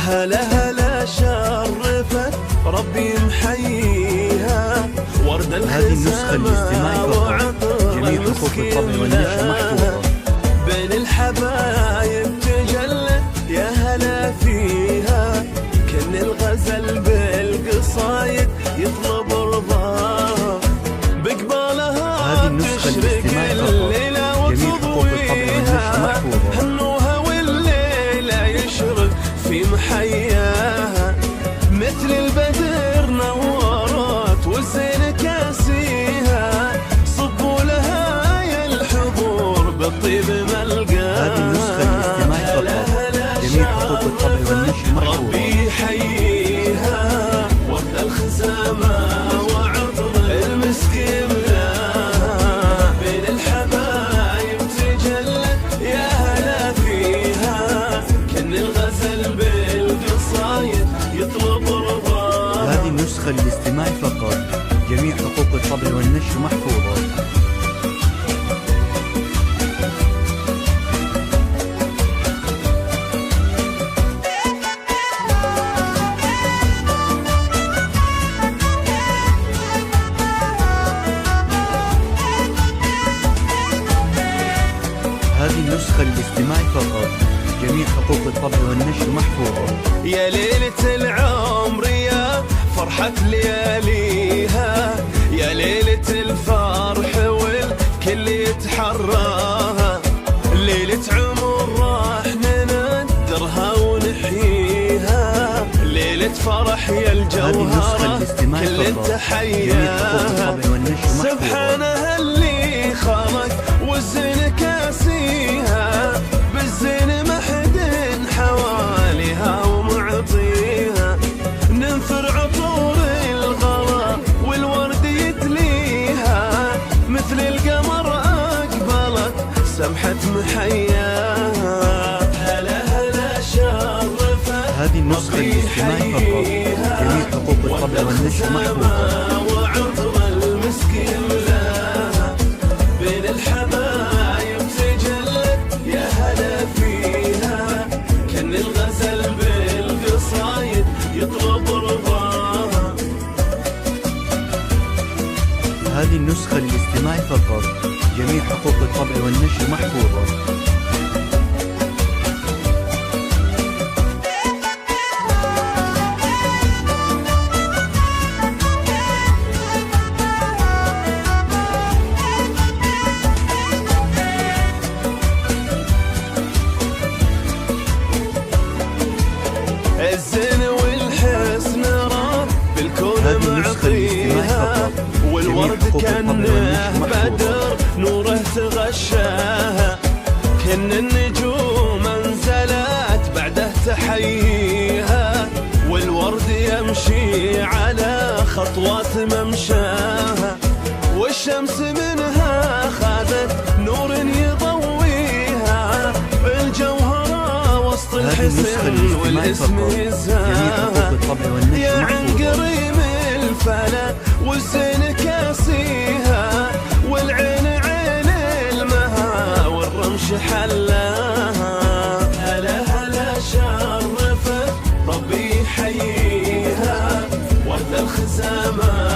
هلا هلا شرفت ربي محييها ورد هذه النسخة الاستماعي فقط، جميع حقوق الطبع والنشر محفوظة. بين الحبايب تجلت يا هلا فيها، كن الغزل بالقصايد يطلب رضاها، بقبالها تشرق الليلة وتضويها، هنوها والليلة يشرق في محياها، مثل البدر نورت والزين كاسيها، صبوا لها يا الحضور بالطيب ملقاها. هذه النسخة الاستماعي فقط، جميع حقوق الطبع والنشر محفوظة. ربي يحييها ورد الخزامة وعطر المسك يملاها، بين الحبايب تجلت يا هلا فيها، كن الغزل بالقصايد يطلب رضاها. هذه النسخة الاستماعي فقط، جميع حقوق الطبع والنشر محفوظة. هذه النسخة الاستماعي فقط، جميع حقوق الطبع والنشر محفوظة. يا ليلة العمر يا فرحة لياليها، يا ليلة الفرح والكل يتحراها، ليلة عمر راح نندرها ونحييها، ليلة فرح يا الجوهرة كل تحياها، سبحانها اللي خلق والزين كاسيها، بالزين محد حواليها ومعطيها، ننثر عطور الغلا والورد يتليها، مثل القمر أقبلت سمحة محياها، هلا هلا شرفت. هذه النسخة الاستماعي فقط، جميع حقوق الطبع والنشر محفوظة. وعطر المسك يملاها، بين الحبايب تجلت يا هلا فيها، كن الغزل بالقصايد يطلب رضاها. هذه النسخة الاستماعي فقط، جميع حقوق الطبع والنشر محفوظة. الزين والحسن راب بالكون معطيها، والورد كانه بدر نوره تغشاها، كن النجوم انزلت بعده تحييها، والورد يمشي على خطوات ممشاها، والشمس منها خذت نور يضويها، الجوهرة وسط الحسن والاسم يزهاها، يا عنقريم الفلا والزين كاسيها، والعين عين المها والرمش حلاها، هلا هلا شرفت ربي يحييها ورد الخزامة